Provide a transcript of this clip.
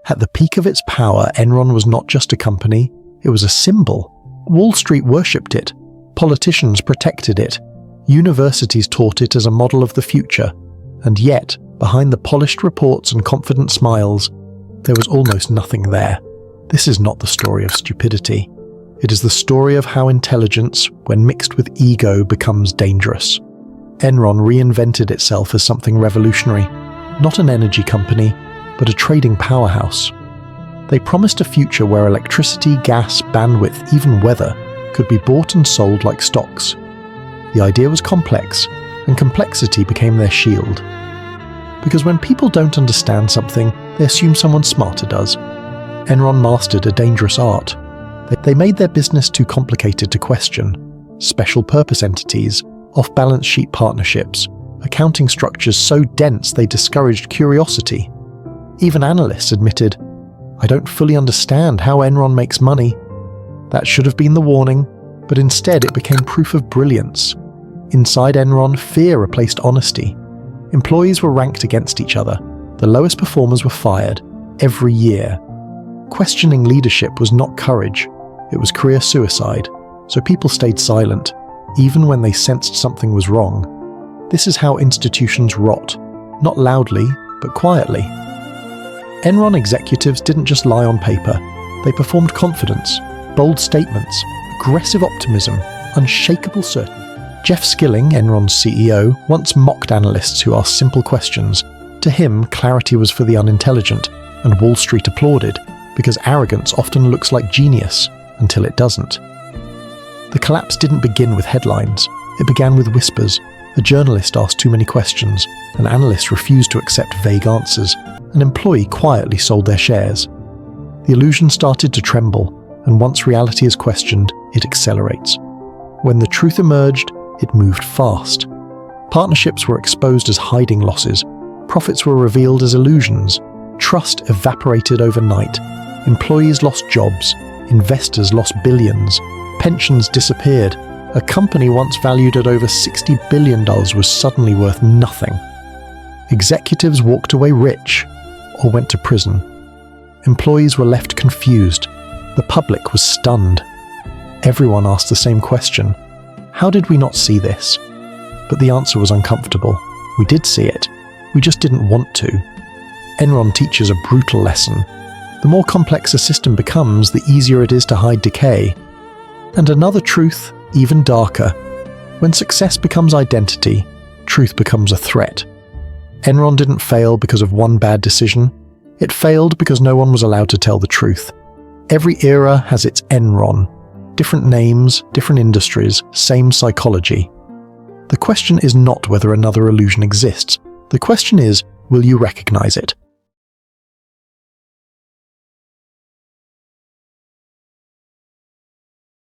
At the peak of its power, Enron was not just a company, it was a symbol. Wall Street worshipped it. Politicians protected it. Universities taught it as a model of the future. And yet, behind the polished reports and confident smiles, there was almost nothing there. This is not the story of stupidity. It is the story of how intelligence, when mixed with ego, becomes dangerous. Enron reinvented itself as something revolutionary, not an energy company, but a trading powerhouse. They promised a future where electricity, gas, bandwidth, even weather could be bought and sold like stocks. The idea was complex, and complexity became their shield. Because when people don't understand something, they assume someone smarter does. Enron mastered a dangerous art. They made their business too complicated to question. Special purpose entities, off-balance sheet partnerships, accounting structures so dense they discouraged curiosity. Even analysts admitted, "I don't fully understand how Enron makes money." That should have been the warning, but instead it became proof of brilliance. Inside Enron, fear replaced honesty. Employees were ranked against each other. The lowest performers were fired, every year. Questioning leadership was not courage, it was career suicide, so people stayed silent, even when they sensed something was wrong. This is how institutions rot, not loudly, but quietly. Enron executives didn't just lie on paper, they performed confidence, bold statements, aggressive optimism, unshakable certainty. Jeff Skilling, Enron's CEO, once mocked analysts who asked simple questions. To him, clarity was for the unintelligent, and Wall Street applauded, because arrogance often looks like genius until it doesn't. The collapse didn't begin with headlines, it began with whispers. A journalist asked too many questions, an analyst refused to accept vague answers, an employee quietly sold their shares. The illusion started to tremble, and once reality is questioned, it accelerates. When the truth emerged, it moved fast. Partnerships were exposed as hiding losses, profits were revealed as illusions, trust evaporated overnight, employees lost jobs, investors lost billions, pensions disappeared. A company once valued at over $60 billion was suddenly worth nothing. Executives walked away rich or went to prison. Employees were left confused. The public was stunned. Everyone asked the same question. How did we not see this? But the answer was uncomfortable. We did see it. We just didn't want to. Enron teaches a brutal lesson. The more complex a system becomes, the easier it is to hide decay. And another truth, even darker. When success becomes identity, truth becomes a threat. Enron didn't fail because of one bad decision. It failed because no one was allowed to tell the truth. Every era has its Enron. Different names, different industries, same psychology. The question is not whether another illusion exists. The question is, will you recognize it?